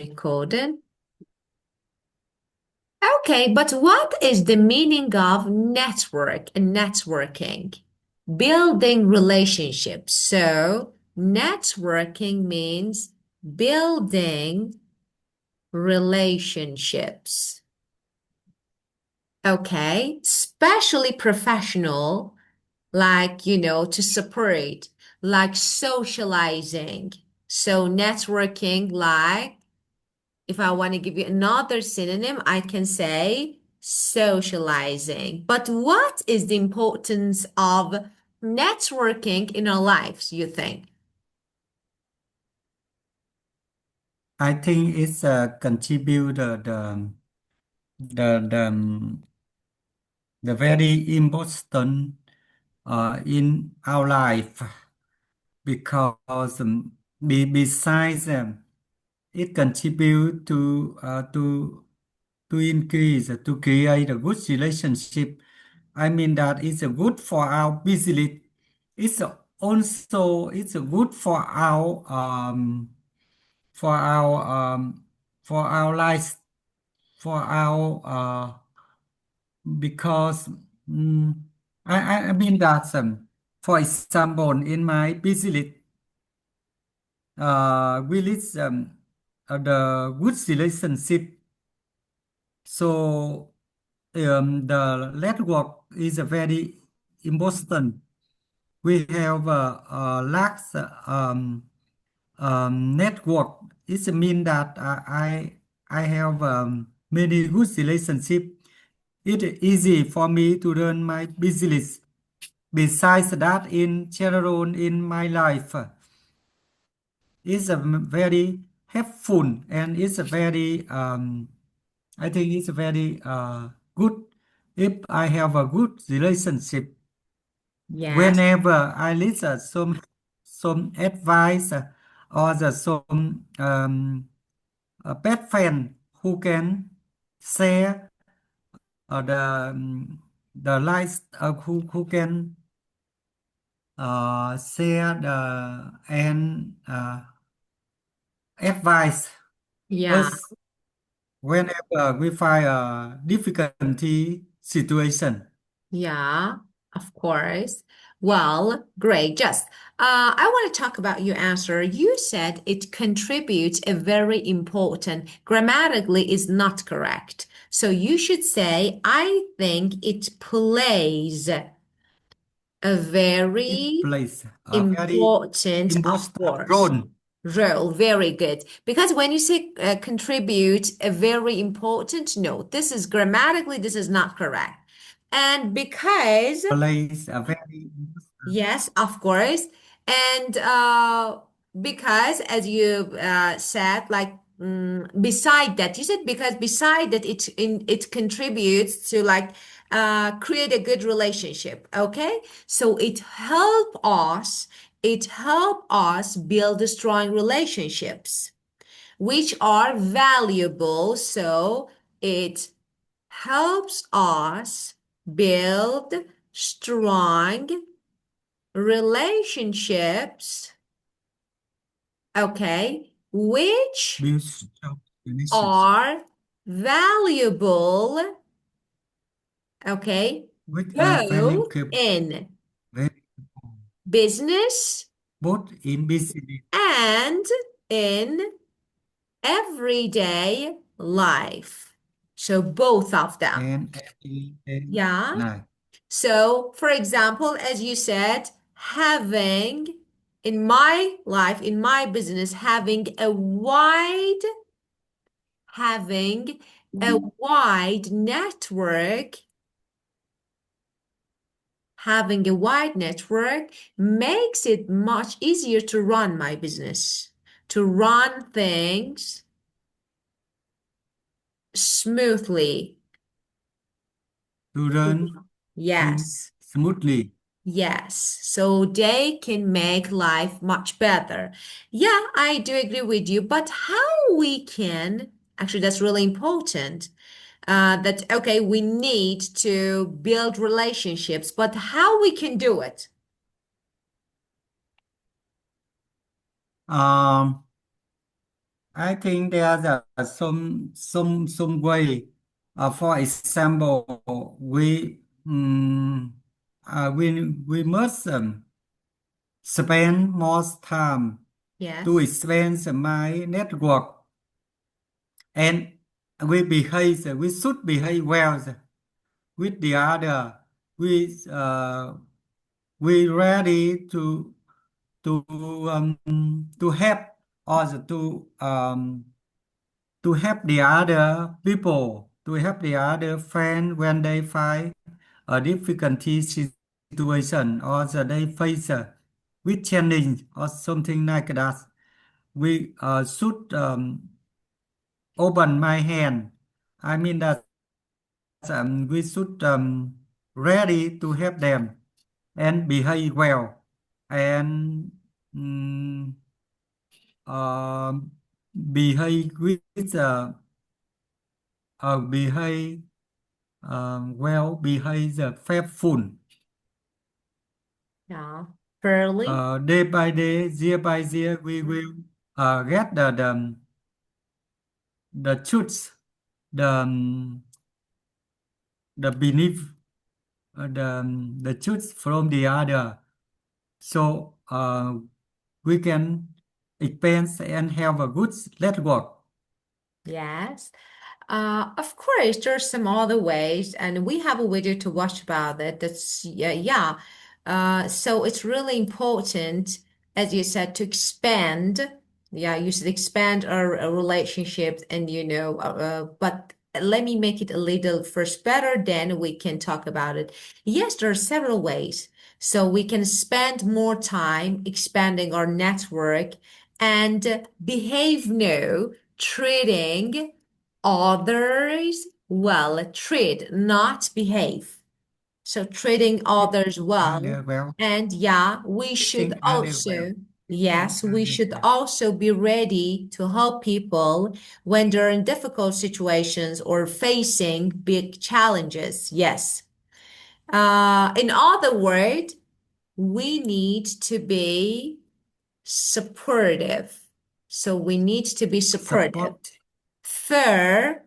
Recording. Okay, but what is the meaning of network and networking? Building relationships. So, networking means building relationships. Okay, especially professional, like, to support, like socializing. So, networking, like, if I want to give you another synonym, I can say socializing. But what is the importance of networking in our lives, you think? I think it's contribute the the very important in our life because besides it contribute to increase to create a good relationship. I mean that it's a good for our business. It's also it's a good for our for our life for our because mm, I mean that for example in my business we list the good relationship, so the network is a very important. We have a large network. It means that I have many good relationship. It's easy for me to run my business. Besides that, in general, in my life, it's a very helpful and it's a very, I think it's a very good if I have a good relationship. Yes. Whenever I listen some advice or some a best friend who can share the life who can share the and advise Yeah. us whenever we find a difficulty situation. Yeah, of course. Well, great. Just, I want to talk about your answer. You said it contributes a very important, grammatically is not correct. So you should say, I think it plays a It very plays a very important, of important course, role. role. Very good. Because when you say contribute a very important, no, this is grammatically, this is not correct. And because Plays a very yes, of course. And because, as you said, like beside that, you said because beside that, it contributes to like create a good relationship. Okay, so it help us build strong relationships, which are valuable. So it helps us build strong relationships, okay, which mutual relationship are valuable, okay, with a value both in very business both in business and in everyday life. So both of them. and everyday Yeah. life. So, for example, as you said, having in my life, in my business, having a wide network, having a wide network makes it much easier to run my business, to run things smoothly. To run things Yes. smoothly. Yes, so they can make life much better. Yeah, I do agree with you, but how we can, actually, that's really important. That, okay, we need to build relationships, but how we can do it? Um, I think there's some way. For example, we must spend more time to Yes. expand my network, and we should behave well with the other. We we ready to to help or to help the other people, to help the other friend when they find a difficulty situation or they face with challenge or something like that. We should open my hand. I mean that we should ready to help them and behave well and um, uh, behave with behave well, behave faithful. Yeah. Fairly. Day by day, year by year, we will get the truth, the the belief, the truth from the other. So we can expand and have a good network. Yes. Of course, there's some other ways, and we have a video to watch about it. That's yeah, yeah. So it's really important, as you said, to expand. Yeah, you should expand our relationships, and but let me make it a little first better, then we can talk about it. Yes, there are several ways. So we can spend more time expanding our network and behave now, treating others well. Treat, not behave. So treating others well. Other well, And yeah, we should treating other well, also, treating yes, we other should well. also be ready to help people when they're in difficult situations or facing big challenges. Yes. In other words, we need to be supportive. So we need to be supportive. Support Fair,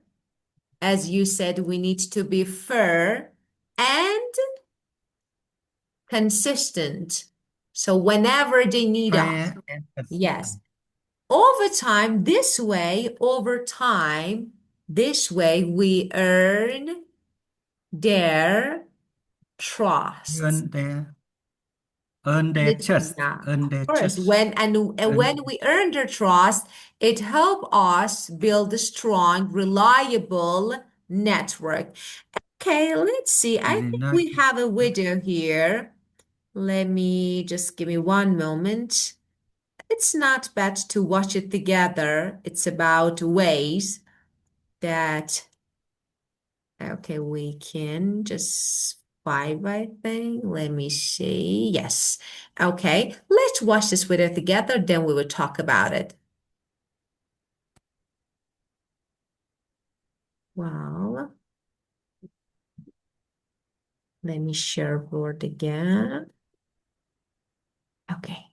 as you said, we need to be fair and consistent. So whenever they need us, fair and yes. consistent. Over time, this way we earn their trust. Earn earn their trust, Yeah, earn of their course. trust, When earn we earn their trust, it helps us build a strong, reliable network. Okay, let's see. I think not we have a video here. Let me just give me one moment. It's not bad to watch it together. It's about ways that, okay, we can just five, I think. Let me see. Yes. Okay, let's watch this video together, then we will talk about it. Well, let me share board again. Okay.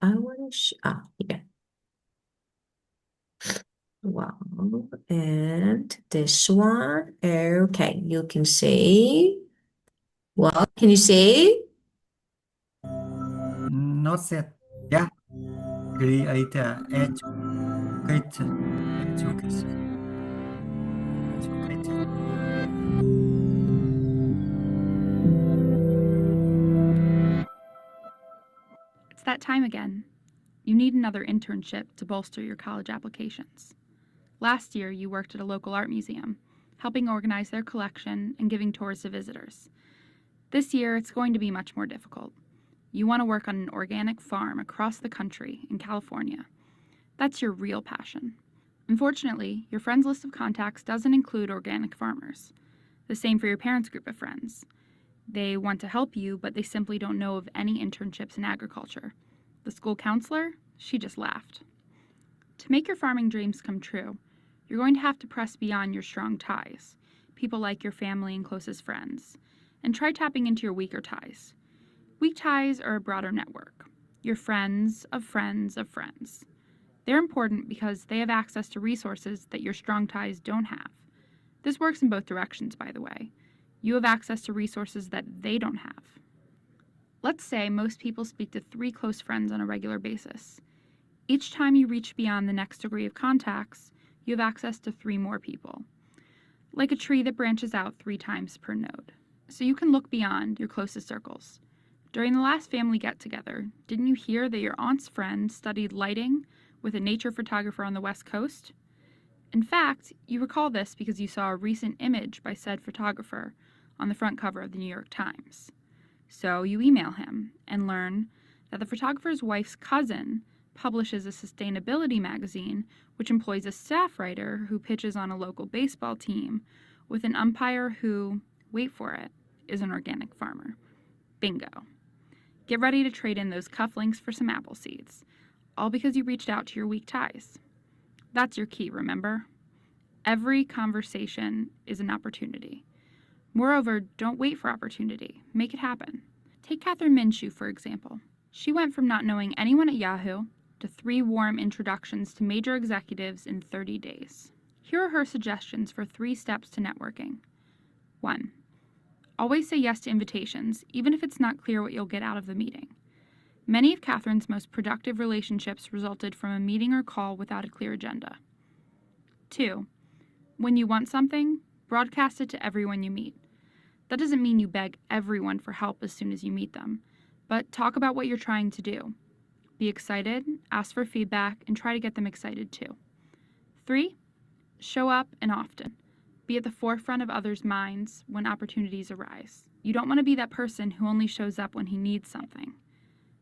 I want to, yeah. Wow. And this one. Okay, you can see. Well, can you see? not set. Yeah, create educate education educated. It's that time again. You need another internship to bolster your college applications. Last year, you worked at a local art museum, helping organize their collection and giving tours to visitors. This year, it's going to be much more difficult. You want to work on an organic farm across the country in California. That's your real passion. Unfortunately, your friends list of contacts doesn't include organic farmers. The same for your parents' group of friends. They want to help you, but they simply don't know of any internships in agriculture. The school counselor, she just laughed. To make your farming dreams come true, you're going to have to press beyond your strong ties, people like your family and closest friends, and try tapping into your weaker ties. Weak ties are a broader network. your friends of friends of friends. They're important because they have access to resources that your strong ties don't have. This works in both directions, by the way. You have access to resources that they don't have. Let's say most people speak to 3 close friends on a regular basis. Each time you reach beyond the next degree of contacts, you have access to 3 more people, like a tree that branches out 3 times per node. So you can look beyond your closest circles. During the last family get-together, didn't you hear that your aunt's friend studied lighting with a nature photographer on the West Coast? In fact, you recall this because you saw a recent image by said photographer on the front cover of the New York Times. So you email him and learn that the photographer's wife's cousin publishes a sustainability magazine which employs a staff writer who pitches on a local baseball team with an umpire who, wait for it, is an organic farmer. Bingo. Get ready to trade in those cufflinks for some apple seeds, all because you reached out to your weak ties. That's your key, remember? Every conversation is an opportunity. Moreover, don't wait for opportunity. Make it happen. Take Catherine Minshew, for example. She went from not knowing anyone at Yahoo to 3 warm introductions to major executives in 30 days. Here are her suggestions for 3 steps to networking. 1. Always say yes to invitations, even if it's not clear what you'll get out of the meeting. Many of Catherine's most productive relationships resulted from a meeting or call without a clear agenda. 2. When you want something, broadcast it to everyone you meet. That doesn't mean you beg everyone for help as soon as you meet them, but talk about what you're trying to do. Be excited, ask for feedback, and try to get them excited too. 3. Show up and often. Be at the forefront of others' minds when opportunities arise. You don't want to be that person who only shows up when he needs something.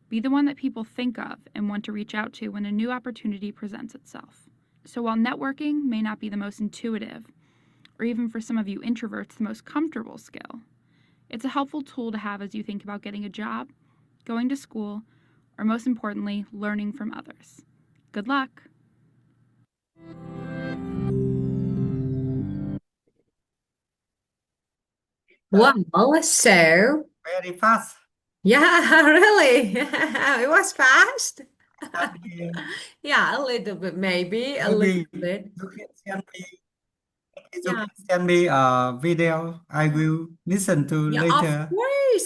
Be the one that people think of and want to reach out to when a new opportunity presents itself. So while networking may not be the most intuitive, or even for some of you introverts, the most comfortable skill, it's a helpful tool to have as you think about getting a job, going to school, or most importantly, learning from others. Good luck! Well, so Very fast. yeah, really, it was fast. Maybe, Yeah, a little bit, maybe a little maybe bit. you can send me, you Yeah. can send me a video. I will listen to Yeah, later.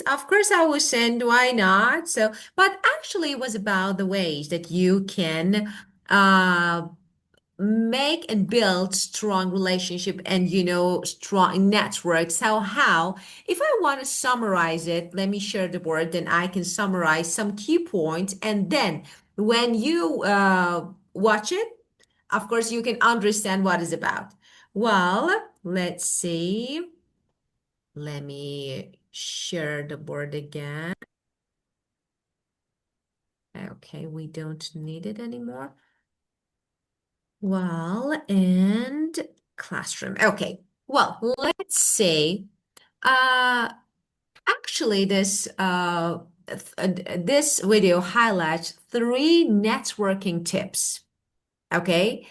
of course, I will send. Why not? So, but actually, it was about the ways that you can uh, make and build strong relationship and strong networks. So, how? If I want to summarize it, let me share the word. Then I can summarize some key points, and then when you watch it, of course, you can understand what it's about. Well, let's see. Let me share the board again. Okay, we don't need it anymore. Well, and classroom. Okay. Well, let's say, uh, actually this video highlights 3 networking tips. Okay.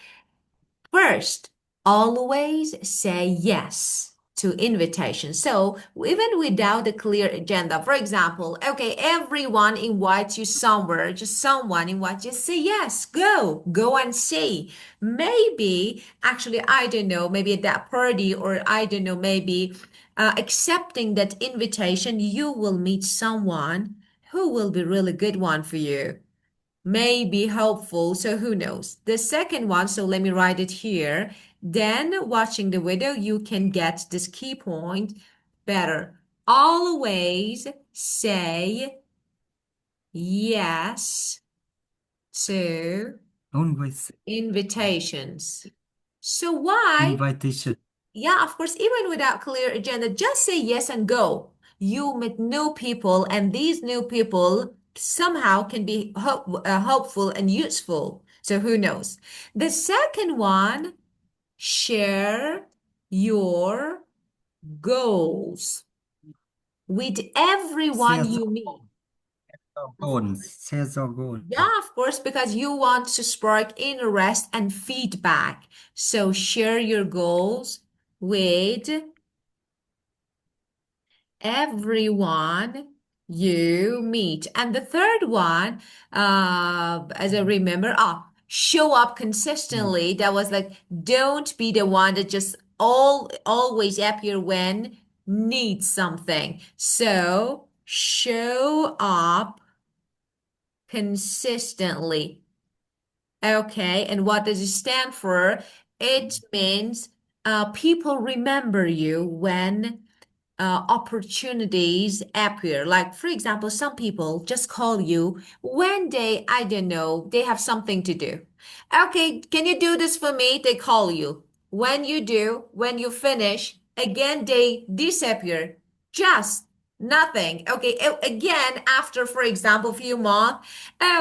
First, always say yes to invitations. So even without a clear agenda, for example, okay, everyone invites you somewhere, just someone invites you, say yes, go and see. Maybe, actually, I don't know, maybe at that party, or I don't know, maybe accepting that invitation, you will meet someone who will be really good one for you, may be helpful. So who knows? The second one, so let me write it here. Then watching the video, you can get this key point better. Always say yes to Always invitations. So why? invitation. Yeah, of course, even without clear agenda, just say yes and go. You meet new people, and these new people somehow can be helpful and useful. So who knows? The second one, share your goals with everyone Share you meet. your Of goals. Share your goals. Yeah, of course, because you want to spark interest and feedback. So share your goals with everyone you meet. And the third one, as I remember, show up Mm. consistently. That was like, don't be the one that just always appear when needs something. So show up consistently. Okay, and what does it stand for? It means people remember you when opportunities appear. Like, for example, some people just call you when they, I don't know, they have something to do. Okay, can you do this for me? They call you. When you do, when you finish, again, they disappear. Just nothing. Okay, again, after, for example, few months.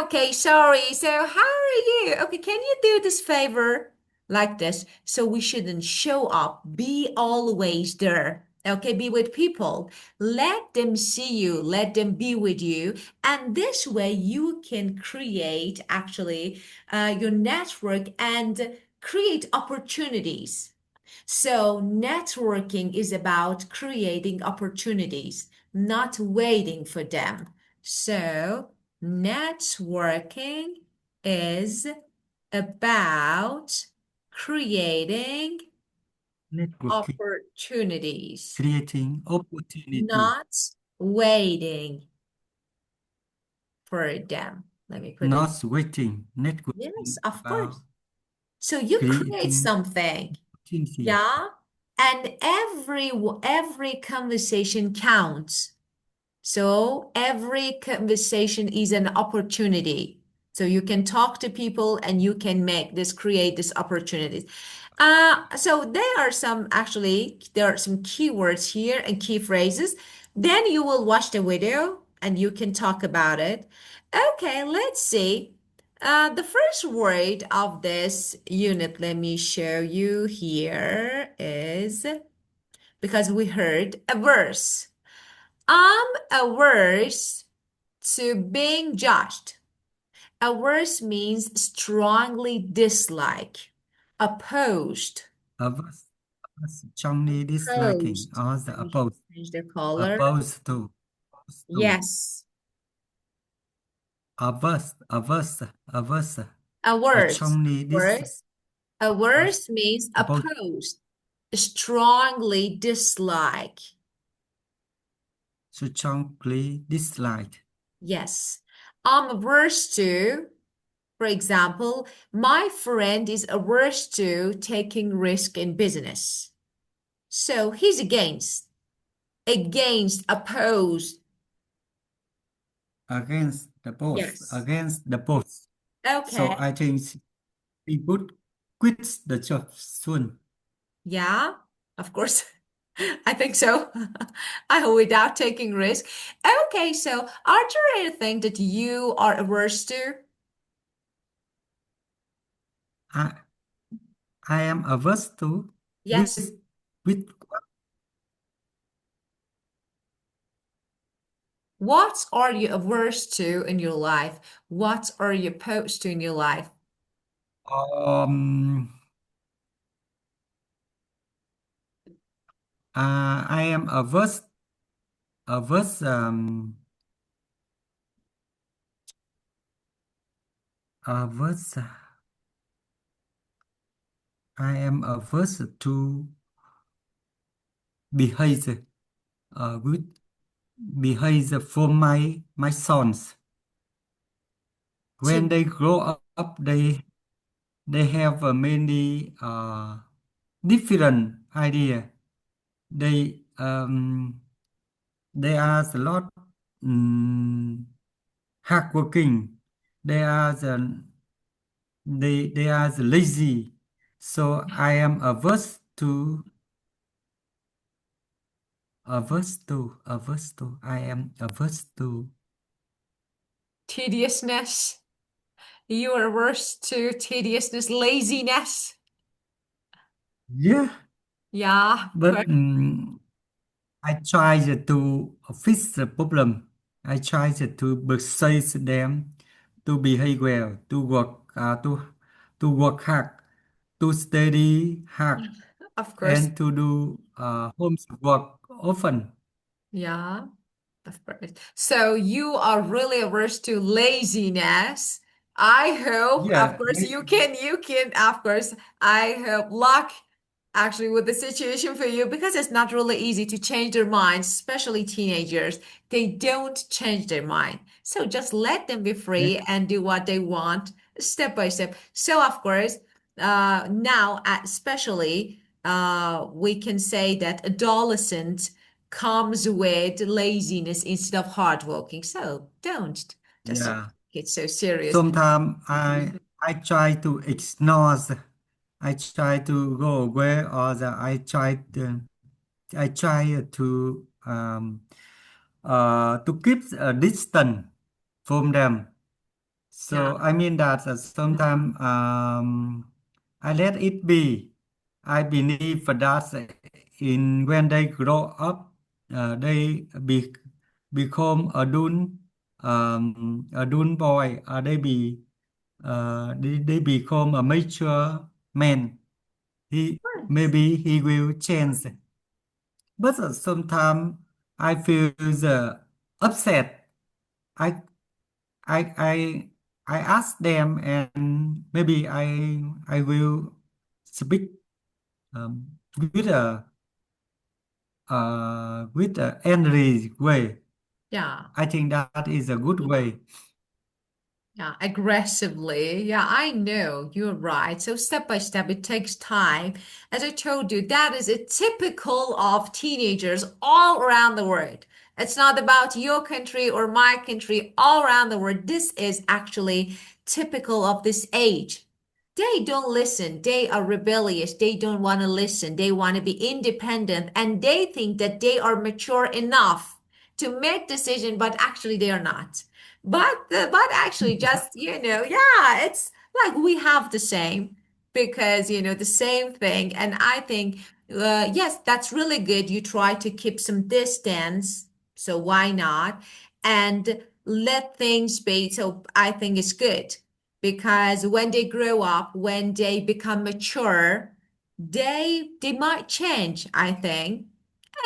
Okay, sorry. So, how are you? Okay, can you do this favor? Like this. So we shouldn't show up. Be always there. Okay, be with people. Let them see you. Let them be with you. And this way you can create actually your network and create opportunities. So networking is about creating opportunities, not waiting for them. So networking is about creating Networking, opportunities, creating opportunity, not waiting for them. Let me put it. not waiting. Yes, Networking of about course. So you create creating something, opportunity. yeah? And every conversation counts. So every conversation is an opportunity. So you can talk to people and you can create this opportunities. So there are some keywords here and key phrases. Then you will watch the video and you can talk about it. Okay, let's see. The first word of this unit, let me show you here, is because we heard a verse. I'm averse to being judged. Averse means strongly dislike, opposed, Averse, strongly disliking, opposed. or the Let me opposed, change the color. opposed to, opposed to, Yes, averse, averse. strongly Worse. Averse means opposed, opposed, strongly dislike. strongly disliked. Yes. I'm averse to, for example, my friend is averse to taking risk in business. So he's opposed. Yes. Against the boss. So Okay. I think he would quit the job soon. Yeah, of course. I think so. Without taking risk. Okay, so are there anything that you are averse to? I I am averse to Yes. with with What are you averse to in your life? What are you opposed to in your life? um I am averse averse I am averse to behave good behave for my sons. When To they grow up, they have many different idea. They they are a lot um, hardworking. They are they are lazy. So I am averse to. I am averse to. tediousness. You are averse to tediousness, laziness. Yeah, Yeah, but good. I tried to fix the problem. I tried to persuade them to behave well, to work hard, to study hard, Of course. and to do homework often. Yeah. Of course. So you are really averse to laziness. I hope, of Yeah, course, of course, I hope luck actually with the situation for you because it's not really easy to change their minds, especially teenagers. They don't change their mind. So just let them be free and do what they want step by step. So, of course, now, especially, we can say that adolescents comes with laziness instead of hardworking. So don't just yeah. get so serious. Sometimes I try to ignore, I try to go away, or I try to keep a distance from them. Yeah, So I mean that sometimes I let it be. I believe that in when they grow up, they become adult boy, or they become a mature man. He will change. But sometimes I feel upset. I I I I ask them, and maybe I will speak with a angry way. yeah. I think that is a good way. Yeah, aggressively. Yeah, I know you're right. So step by step, it takes time. As I told you, that is a typical of teenagers all around the world. It's not about your country or my country, all around the world. This is actually typical of this age. They don't listen. They are rebellious. They don't want to listen. They want to be independent and they think that they are mature enough to make decision, but actually they are not. But actually just yeah, it's like we have the same because the same thing. And I think yes, that's really good. You try to keep some distance, so why not? And let things be. So I think it's good because when they grow up, when they become mature, they might change, I think.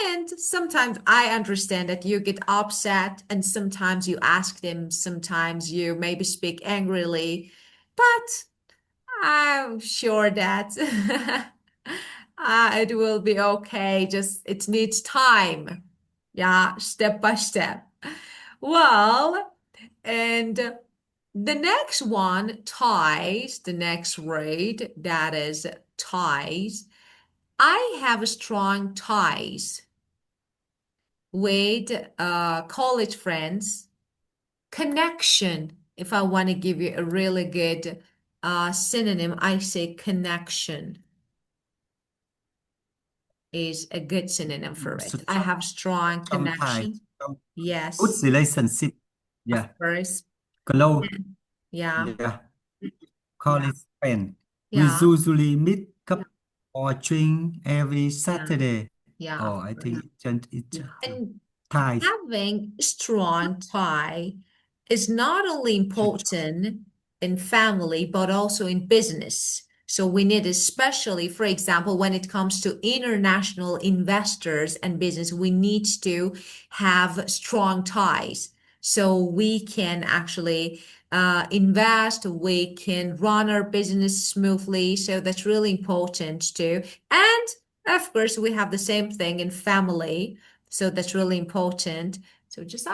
And sometimes I understand that you get upset, and sometimes you ask them, sometimes you maybe speak angrily, but I'm sure that it will be okay. Just it needs time. Yeah, step by step. Well, and the next one, ties, the next rate, that is ties. I have strong ties with college friends. Connection. If I want to give you a really good synonym, I say connection is a good synonym for it. I Strong have strong sometimes, connection. some good Yes, relationship. of Yeah, course. close. Yeah, Yeah, college friend. We yeah, usually meet couple or drink every yeah, Saturday. yeah, of Oh, I course. think it's just And ties. having strong tie is not only Should- important in family, but also in business. So we need, especially, for example, when it comes to international investors and business, we need to have strong ties. So we can actually invest, we can run our business smoothly. So that's really important too. And of course, we have the same thing in family. So that's really important. So just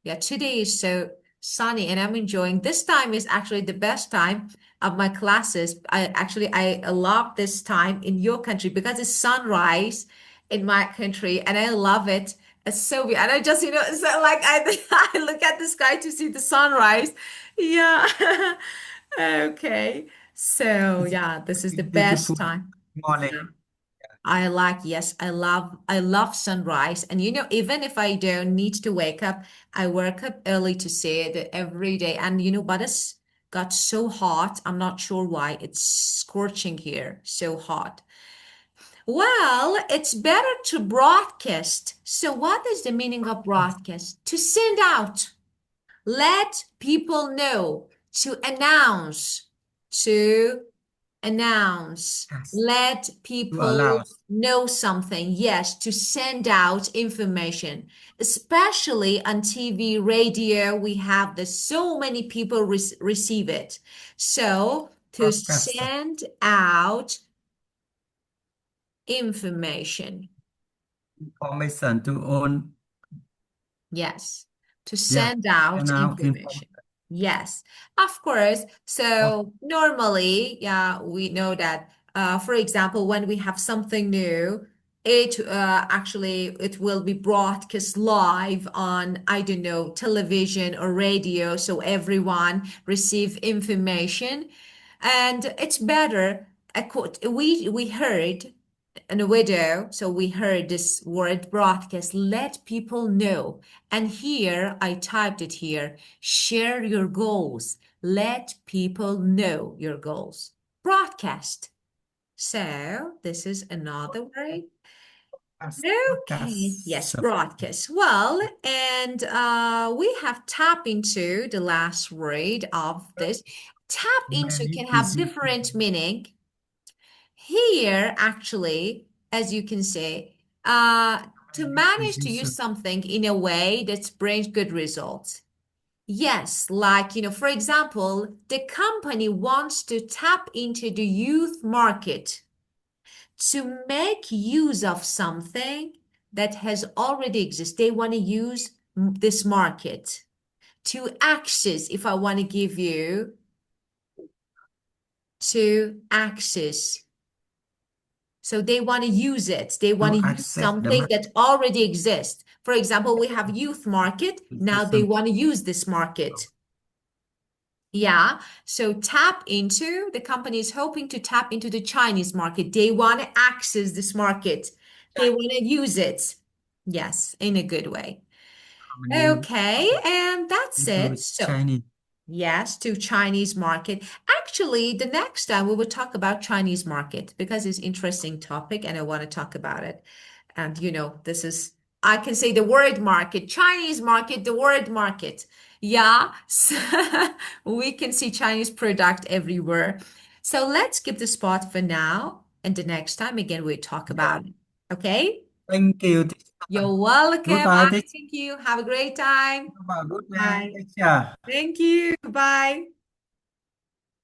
yeah, today is so sunny and I'm enjoying. This time is actually the best time of my classes. I love this time in your country because it's sunrise in my country and I love it. It's so beautiful. And I just, it's like I look at the sky to see the sunrise. Yeah. Okay. So It's yeah, this is the beautiful best time. morning. Yeah. Yes, I love sunrise. And even if I don't need to wake up, I wake up early to see it every day. And but it's got so hot. I'm not sure why. It's scorching here, so hot. Well, it's better to broadcast. So what is the meaning of broadcast? To send out, let people know, to announce, to announce, Yes. let To people allow. know something. Yes, to send out information, especially on TV, radio. We have this, so many people receive it. So to Broadcast send out information. information to own. Yes, to Yeah. send And out now information. Yes, of course. oh, So normally, yeah, we know that, for example, when we have something new, it actually it will be broadcast live on, I don't know, television or radio, so everyone receive information, and it's better. We heard in a video, so we heard this word broadcast, let people know. And here, I typed it here, share your goals. Let people know your goals. Broadcast. So this is another word. Okay, broadcast. yes, So broadcast. Well, and we have tap into the last word of this. Tap into many can have busy different meaning. Here, actually, as you can say, to many manage to busy use something in a way that brings good results. Yes, like, for example, the company wants to tap into the youth market to make use of something that has already existed. They want to use this market to access, if I want to give you to access. So they want to use it. They want to to use access the something that already exists. For example, we have youth market. Now they market. want to use this market. Yeah. So tap into, the company is hoping to tap into the Chinese market. They want to access this market. They want to use it. Yes, in a good way. Company Okay, and that's into it. So Chinese. yes, to Chinese market. Actually, the next time we will talk about Chinese market because it's interesting topic and I want to talk about it. And this is, I can say the word market, Chinese market, the word market. Yeah, so we can see Chinese product everywhere. So let's keep the spot for now. And the next time again, we'll talk Yeah. about it. Okay? Thank you, teacher. You're welcome. Goodbye, I teacher. thank you. Have a great time. Good night, Bye. teacher. Thank you. Bye.